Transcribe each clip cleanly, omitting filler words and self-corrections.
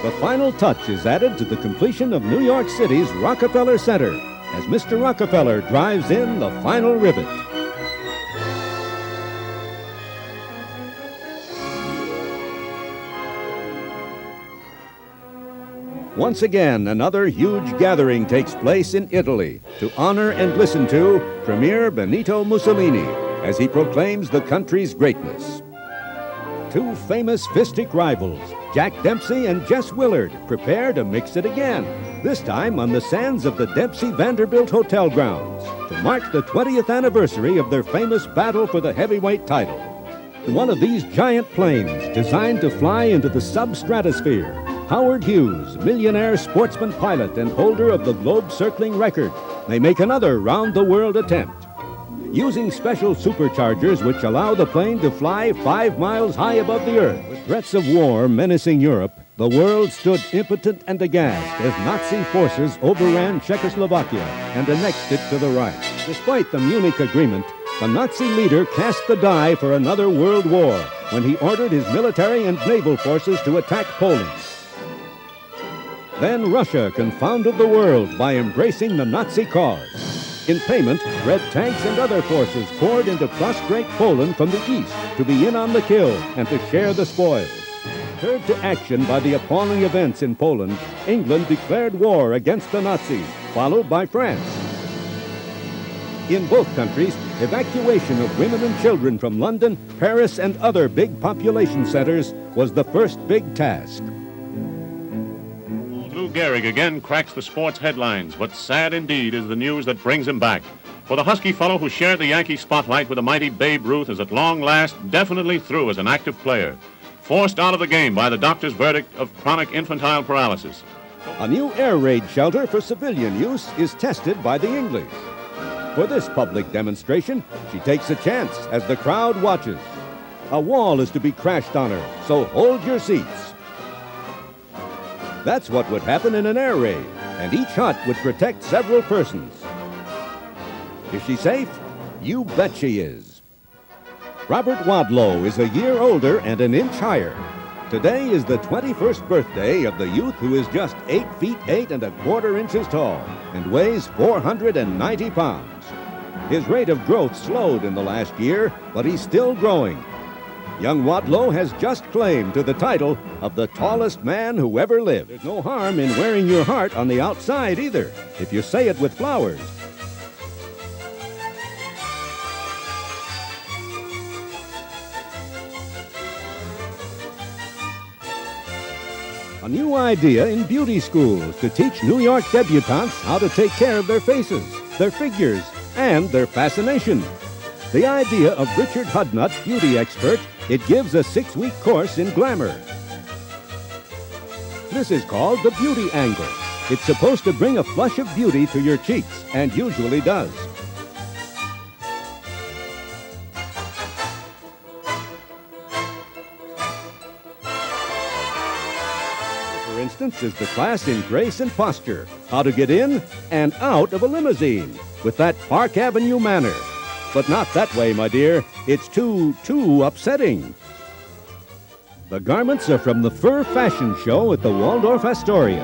The final touch is added to the completion of New York City's Rockefeller Center as Mr. Rockefeller drives in the final rivet. Once again, another huge gathering takes place in Italy to honor and listen to Premier Benito Mussolini as he proclaims the country's greatness. Two famous fistic rivals, Jack Dempsey and Jess Willard, prepare to mix it again, this time on the sands of the Dempsey Vanderbilt Hotel grounds, to mark the 20th anniversary of their famous battle for the heavyweight title. One of these giant planes, designed to fly into the substratosphere, Howard Hughes, millionaire sportsman pilot and holder of the globe-circling record, may make another round-the-world attempt. Using special superchargers which allow the plane to fly 5 miles high above the earth. With threats of war menacing Europe, the world stood impotent and aghast as Nazi forces overran Czechoslovakia and annexed it to the Reich. Despite the Munich Agreement, the Nazi leader cast the die for another world war when he ordered his military and naval forces to attack Poland. Then Russia confounded the world by embracing the Nazi cause. In payment, red tanks and other forces poured into prostrate Poland from the east to be in on the kill and to share the spoils. Stirred to action by the appalling events in Poland, England declared war against the Nazis, followed by France. In both countries, evacuation of women and children from London, Paris, and other big population centers was the first big task. Lou Gehrig again cracks the sports headlines, but sad indeed is the news that brings him back. For the husky fellow who shared the Yankee spotlight with the mighty Babe Ruth is at long last definitely through as an active player, forced out of the game by the doctor's verdict of chronic infantile paralysis. A new air raid shelter for civilian use is tested by the English. For this public demonstration, she takes a chance as the crowd watches. A wall is to be crashed on her, so hold your seats. That's what would happen in an air raid, and each hut would protect several persons. Is she safe? You bet she is. Robert Wadlow is a year older and an inch higher. Today is the 21st birthday of the youth who is just 8 feet 8 1/4 inches tall and weighs 490 pounds. His rate of growth slowed in the last year, but he's still growing. Young Wadlow has just claimed to the title of the tallest man who ever lived. There's no harm in wearing your heart on the outside either, if you say it with flowers. A new idea in beauty schools to teach New York debutantes how to take care of their faces, their figures, and their fascination. The idea of Richard Hudnut, beauty expert, it gives a 6-week course in glamour. This is called the beauty angle. It's supposed to bring a flush of beauty to your cheeks, and usually does. For instance, is the class in grace and posture, how to get in and out of a limousine with that Park Avenue manner. But not that way, my dear. It's too upsetting. The garments are from the fur fashion show at the Waldorf Astoria.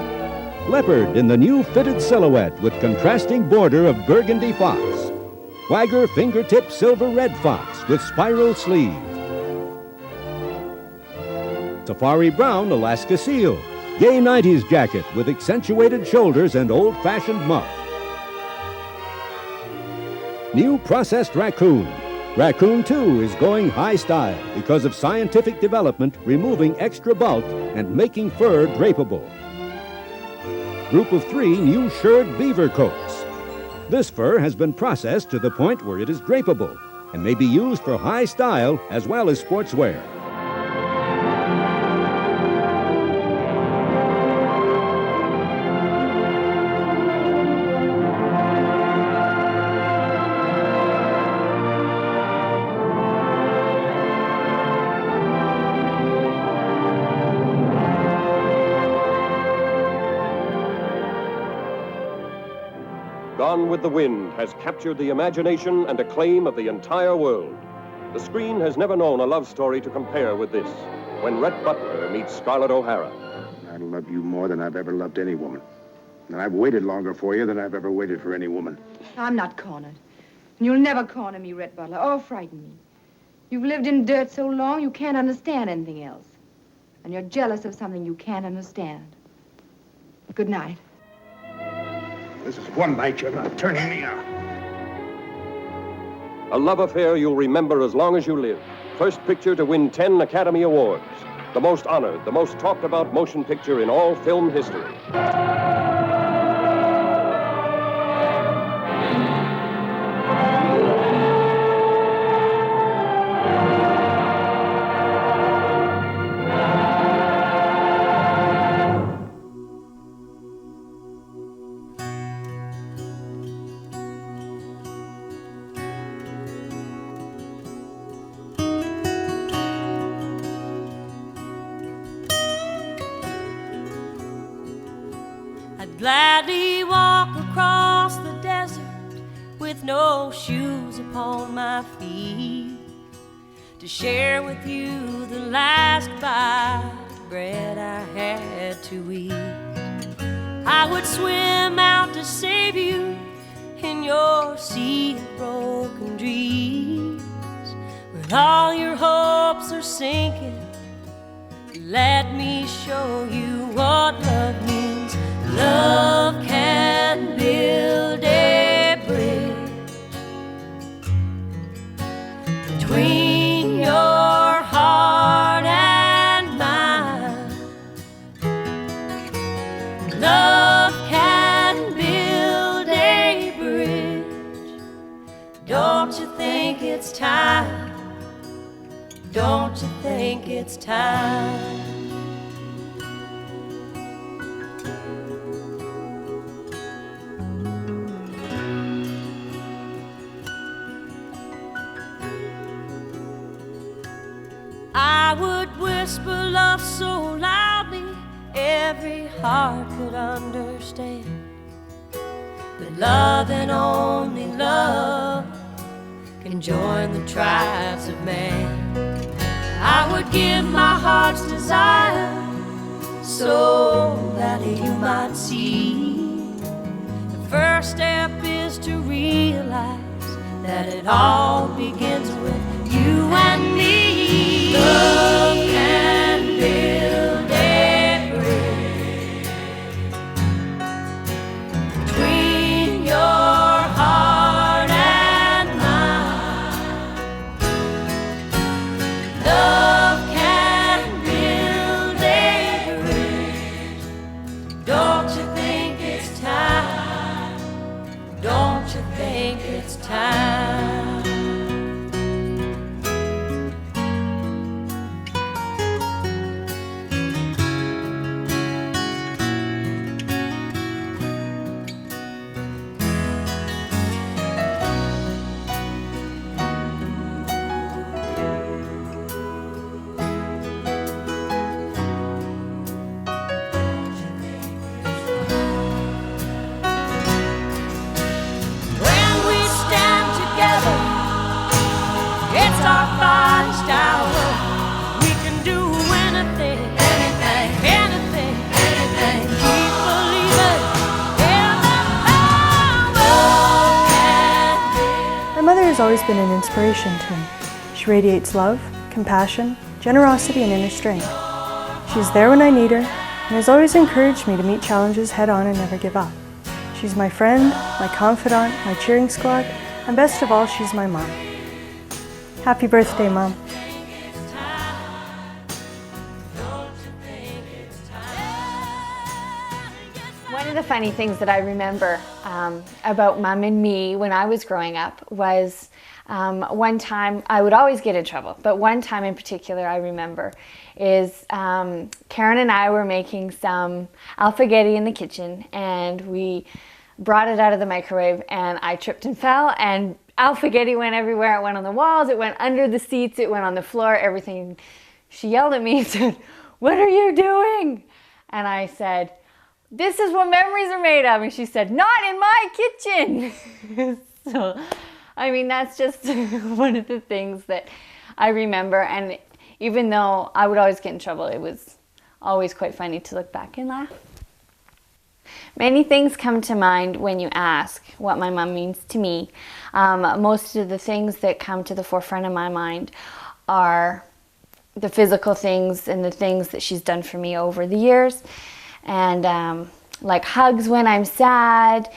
Leopard in the new fitted silhouette with contrasting border of burgundy fox. Wagger fingertip silver red fox with spiral sleeve. Safari brown Alaska seal. Gay 90s jacket with accentuated shoulders and old-fashioned muff. New processed raccoon. Raccoon 2 is going high style because of scientific development removing extra bulk and making fur drapable. Group of 3 new shirred beaver coats. This fur has been processed to the point where it is drapable and may be used for high style as well as sportswear. Gone with the Wind has captured the imagination and acclaim of the entire world. The screen has never known a love story to compare with this, when Rhett Butler meets Scarlett O'Hara. love you more than I've ever loved any woman. And I've waited longer for you than I've ever waited for any woman. I'm not cornered. And you'll never corner me, Red Butler, or frighten me. You've lived in dirt so long, you can't understand anything else. And you're jealous of something you can't understand. Good night. This is one night you're not turning me out. A love affair you'll remember as long as you live. First picture to win 10 Academy Awards. The most honored, the most talked about motion picture in all film history. I'd gladly walk across the desert with no shoes upon my feet to share with you the last bite of bread I had to eat. I would swim out to save you in your sea of broken dreams. When all your hopes are sinking, let me show you what love means. Love can build a bridge between your heart and mine. Love can build a bridge. Don't you think it's time? Don't you think it's time? I would whisper love so loudly every heart could understand. But love and only love can join the tribes of man. I would give my heart's desire so that you might see. The first step is to realize that it all begins with you and me. Love can build a bridge between your heart and mine. Love can build a bridge. Don't you think it's time? Don't you think it's time? Always been an inspiration to me. She radiates love, compassion, generosity, and inner strength. She's there when I need her and has always encouraged me to meet challenges head on and never give up. She's my friend, my confidant, my cheering squad, and best of all, she's my mom. Happy birthday, Mom. One of the funny things that I remember about Mom and me when I was growing up was one time, I would always get in trouble, but one time in particular I remember is Karen and I were making some alfaghetti in the kitchen, and we brought it out of the microwave and I tripped and fell, and alfaghetti went everywhere. It went on the walls, it went under the seats, it went on the floor, everything. She yelled at me and said, "What are you doing?" And I said, "This is what memories are made of." And she said, "Not in my kitchen." So, I mean, that's just one of the things that I remember. And even though I would always get in trouble, it was always quite funny to look back and laugh. Many things come to mind when you ask what my mom means to me. Most of the things that come to the forefront of my mind are the physical things and the things that she's done for me over the years. And like hugs when I'm sad,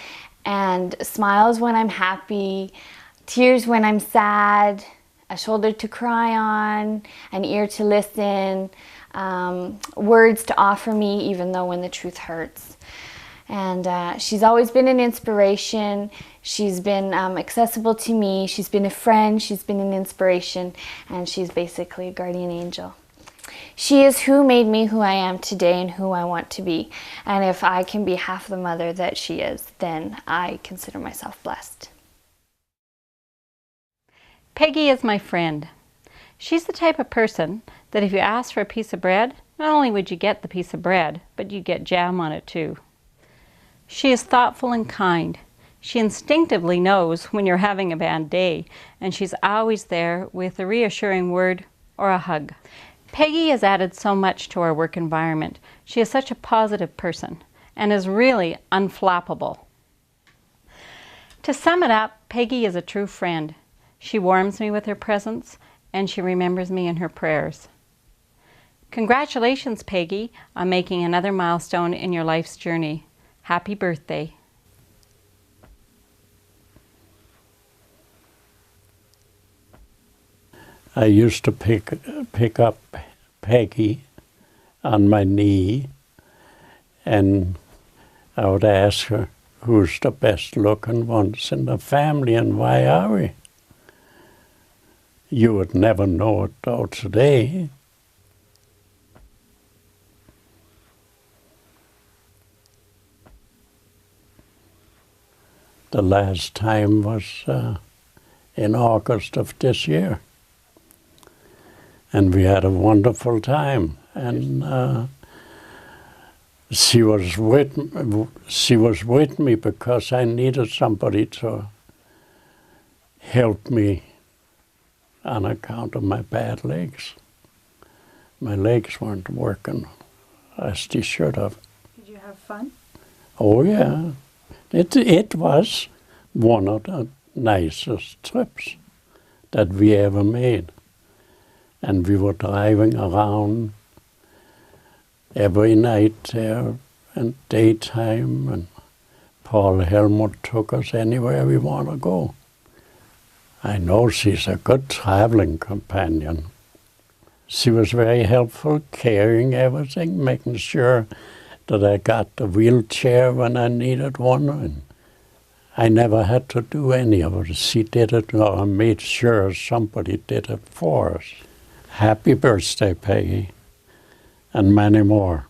and smiles when I'm happy, tears when I'm sad, a shoulder to cry on, an ear to listen, words to offer me even though when the truth hurts. And she's always been an inspiration. She's been accessible to me. She's been a friend. She's been an inspiration. And she's basically a guardian angel. She is who made me who I am today and who I want to be. And if I can be half the mother that she is, then I consider myself blessed. Peggy is my friend. She's the type of person that if you ask for a piece of bread, not only would you get the piece of bread, but you get jam on it too. She is thoughtful and kind. She instinctively knows when you're having a bad day, and she's always there with a reassuring word or a hug. Peggy has added so much to our work environment. She is such a positive person and is really unflappable. To sum it up, Peggy is a true friend. She warms me with her presence, and she remembers me in her prayers. Congratulations, Peggy, on making another milestone in your life's journey. Happy birthday. I used to pick up Peggy on my knee, and I would ask her, who's the best looking ones in the family and why are we? You would never know it though today. The last time was in August of this year. And we had a wonderful time. And she was with me because I needed somebody to help me on account of my bad legs. My legs weren't working as they should have. Did you have fun? Oh yeah. It was one of the nicest trips that we ever made. And we were driving around every night there and daytime, and Paul Helmut took us anywhere we want to go. I know she's a good traveling companion. She was very helpful, carrying everything, making sure that I got the wheelchair when I needed one. And I never had to do any of it. She did it, or made sure somebody did it for us. Happy birthday, Peggy, and many more.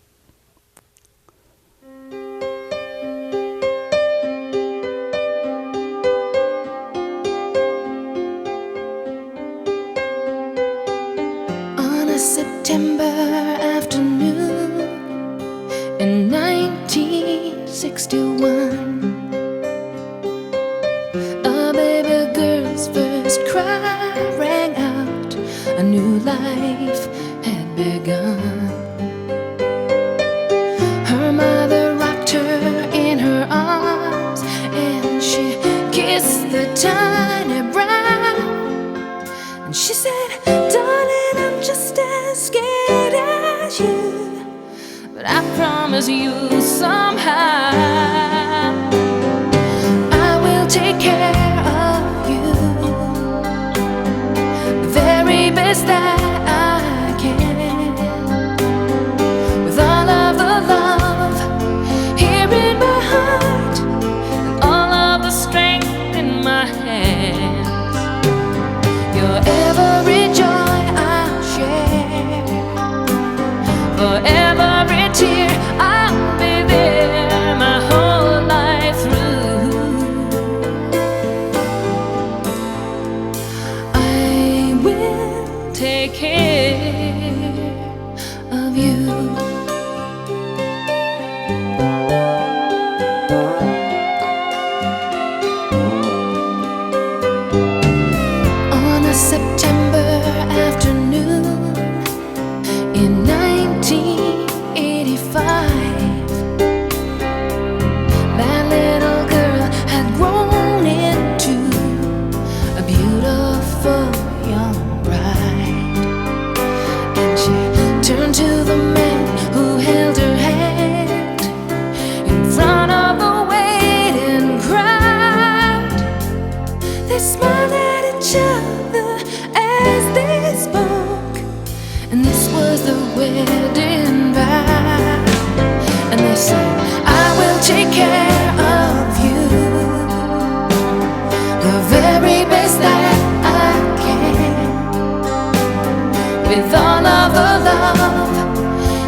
On a September afternoon in 1961, a baby girl's first cry rang out. A new life had begun. Her mother rocked her in her arms, and she kissed the tiny brow. And she said, darling, I'm just as scared as you, but I promise you somehow I will take care of you the very best that I can, with all of the love here in my heart and all of the strength in my hands. Your every joy I'll share, for every tear I'll be there my whole life through. I will take care of you. On a September afternoon in 1961, turned to the man who held her hand in front of the waiting crowd. They smiled at each other as they spoke, and this was the wedding vow. And they said, I will take care of you, the very best that I can, with all of the love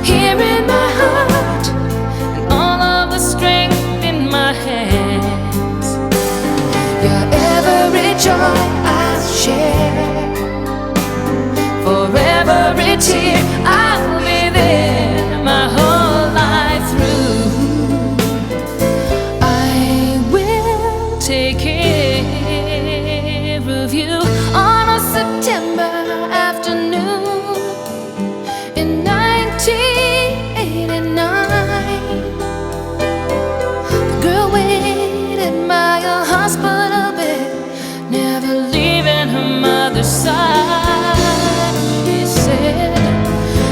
here in my heart and all of the strength in my hands. Your every joy I'll share, for every tear I'll be there my whole life through. I will take care of you on a September afternoon in 1989. The girl waited by a hospital bed, never leaving her mother's side. She said,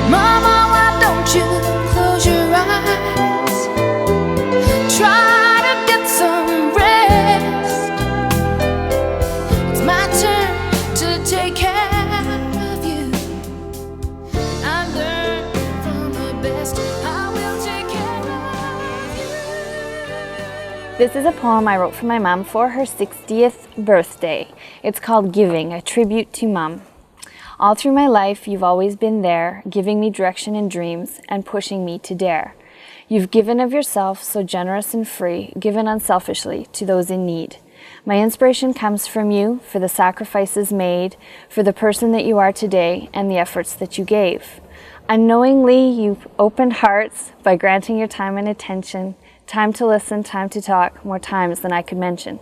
Mama, why don't you close your eyes? Try to get some rest. It's my turn to take care of you. I learned from the best. I will take care of you. This is a poem I wrote for my mom for her 60th birthday. It's called Giving, a tribute to Mom. All through my life, you've always been there, giving me direction and dreams and pushing me to dare. You've given of yourself, so generous and free, given unselfishly to those in need. My inspiration comes from you for the sacrifices made, for the person that you are today, and the efforts that you gave. Unknowingly, you've opened hearts by granting your time and attention, time to listen, time to talk, more times than I could mention.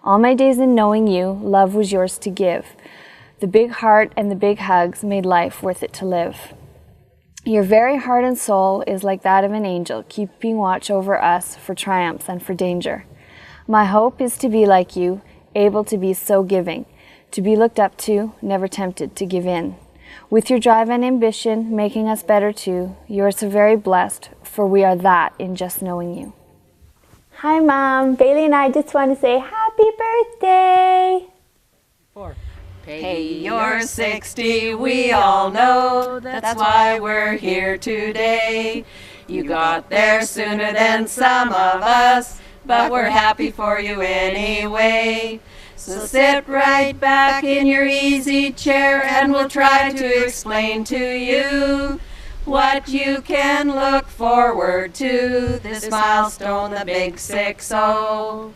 All my days in knowing you, love was yours to give. The big heart and the big hugs made life worth it to live. Your very heart and soul is like that of an angel, keeping watch over us for triumphs and for danger. My hope is to be like you, able to be so giving, to be looked up to, never tempted to give in. With your drive and ambition, making us better too, you are so very blessed, for we are that in just knowing you. Hi, Mom. Bailey and I just want to say happy birthday. Hey, you're 60, we all know, that's why we're here today. You got there sooner than some of us, but we're happy for you anyway. So sit right back in your easy chair and we'll try to explain to you what you can look forward to, this milestone, the big 6-0.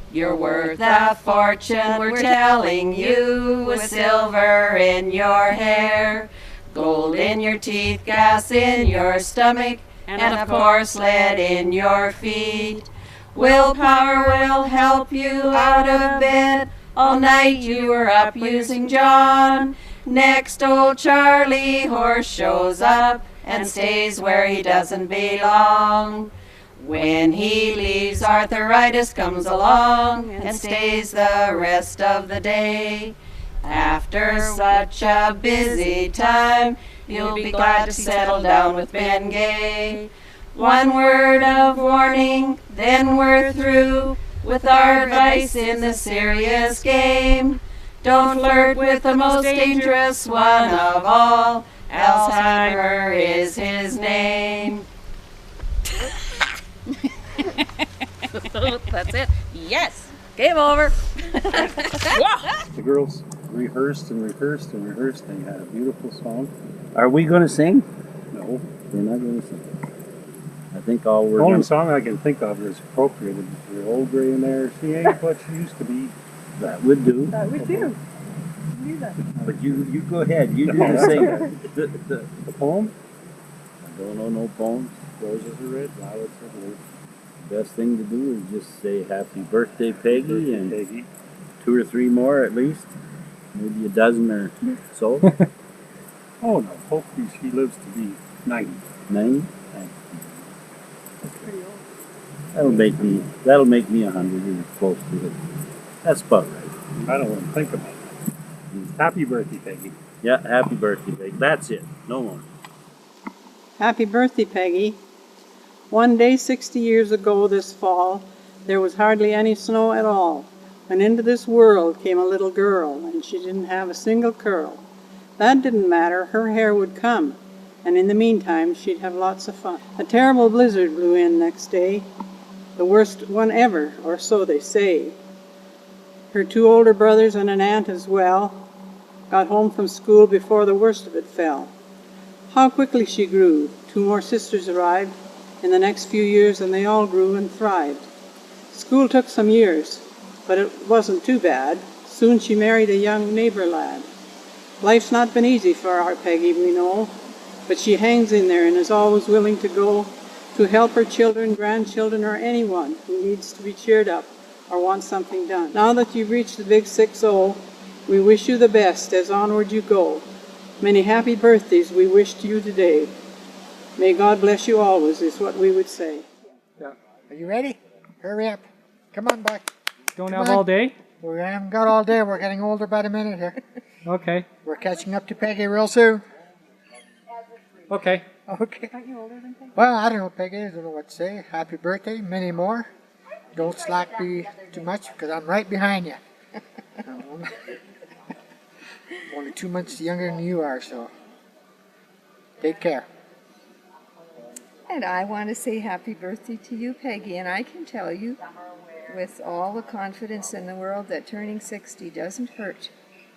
You're worth a fortune, we're telling you, with silver in your hair, gold in your teeth, gas in your stomach, and of course lead in your feet. Willpower will help you out of bed. All night you were up using John. Next old Charlie Horse shows up and stays where he doesn't belong. When he leaves, arthritis comes along and stays the rest of the day. After such a busy time, you'll be glad to settle down with Ben Gay. One word of warning, then we're through with our advice in the serious game. Don't flirt with the most dangerous one of all. Alzheimer is his name. That's it. Yes. Game over. The girls rehearsed and rehearsed and rehearsed. They had a beautiful song. Are we going to sing? No, we're not going to sing. I think all we're. The only song I can think of is appropriate. The old gray in there. She ain't what she used to be. That would do. That would do. Do that. But you go ahead. You do the sing. The poem? I don't know no poems. Roses are red, violets are blue. Best thing to do is just say happy birthday, Peggy, and Peggy. 2 or 3 more at least. Maybe a dozen or so. Oh no, hopefully she lives to be 90. 90? That'll make me 100 or close to it. That's about right. I don't want to think about that. Happy birthday, Peggy. Yeah, happy birthday, Peggy. That's it. No more. Happy birthday, Peggy. One day 60 years ago this fall, there was hardly any snow at all. When into this world came a little girl, and she didn't have a single curl. That didn't matter, her hair would come, and in the meantime she'd have lots of fun. A terrible blizzard blew in next day, the worst one ever, or so they say. Her 2 older brothers and an aunt as well got home from school before the worst of it fell. How quickly she grew. 2 more sisters arrived in the next few years, and they all grew and thrived. School took some years, but it wasn't too bad. Soon she married a young neighbor lad. Life's not been easy for our Peggy, we know, but she hangs in there and is always willing to go to help her children, grandchildren, or anyone who needs to be cheered up or wants something done. Now that you've reached the big 6-0, we wish you the best as onward you go. Many happy birthdays we wish to you today. May God bless you always, is what we would say. Yeah. Are you ready? Hurry up. Come on, boy. Don't have all day? We haven't got all day. We're getting older by the minute here. Okay. We're catching up to Peggy real soon. Okay. Okay. Well, I don't know, Peggy. I don't know what to say. Happy birthday. Many more. Don't slack me too much because I'm right behind you. I'm only 2 months younger than you are, so take care. And I want to say happy birthday to you, Peggy, and I can tell you with all the confidence in the world that turning 60 doesn't hurt,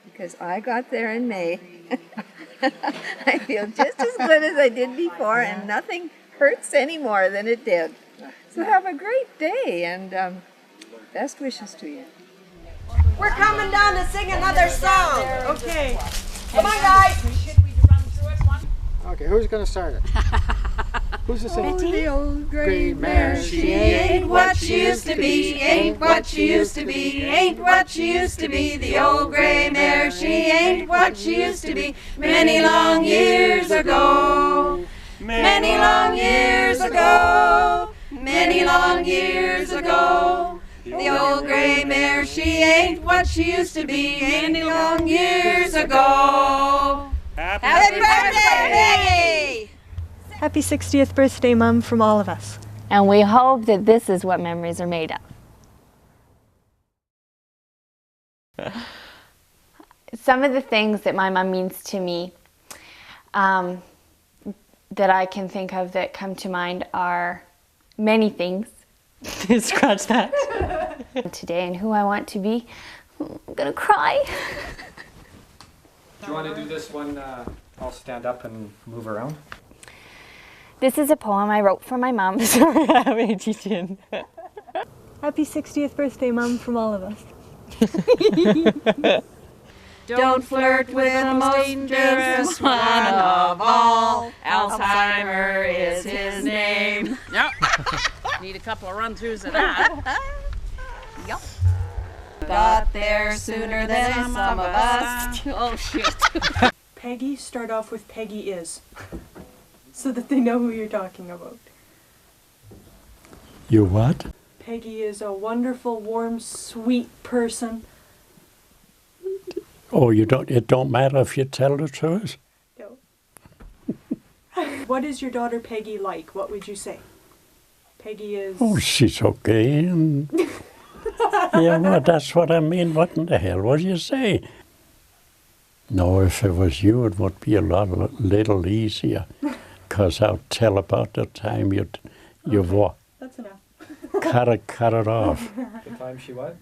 because I got there in May. I feel just as good as I did before, and nothing hurts any more than it did. So have a great day, and best wishes to you. We're coming down to sing another song. Okay. Come on, guys. Okay, who's going to start it? Who's the singer? The old gray mare, She ain't what she used to be, ain't what she used to be, ain't what she used to be. The old gray mare, she ain't what she used to be. Many long years ago, many long years ago, many long years ago. The old gray mare, she ain't what she used to be, many long years ago. Happy birthday! Happy 60th birthday, Mum, from all of us. And we hope that this is what memories are made of. Some of the things that my mom means to me that I can think of that come to mind are many things. Scratch that. Today and who I want to be. I'm gonna cry. Do you want to do this one? I'll stand up and move around. This is a poem I wrote for my mom. Sorry, I have ADHD. Happy 60th birthday, Mum, from all of us. Don't flirt with the most dangerous one of all. Alzheimer is his name. Yep. Need a couple of run-throughs of that. Yep. Got there sooner than some of us. Oh, shit. Peggy, start off with Peggy is, so that they know who you're talking about. You what? Peggy is a wonderful, warm, sweet person. Oh, it don't matter if you tell the truth? No. What is your daughter Peggy like? What would you say? Peggy is... Oh, she's okay. And yeah, well, that's what I mean. What in the hell would you say? No, if it was you, it would be a little easier. Because I'll tell about the time you That's enough. cut it off. The time she what?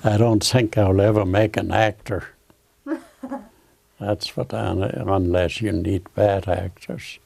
I don't think I'll ever make an actor. That's what unless you need bad actors.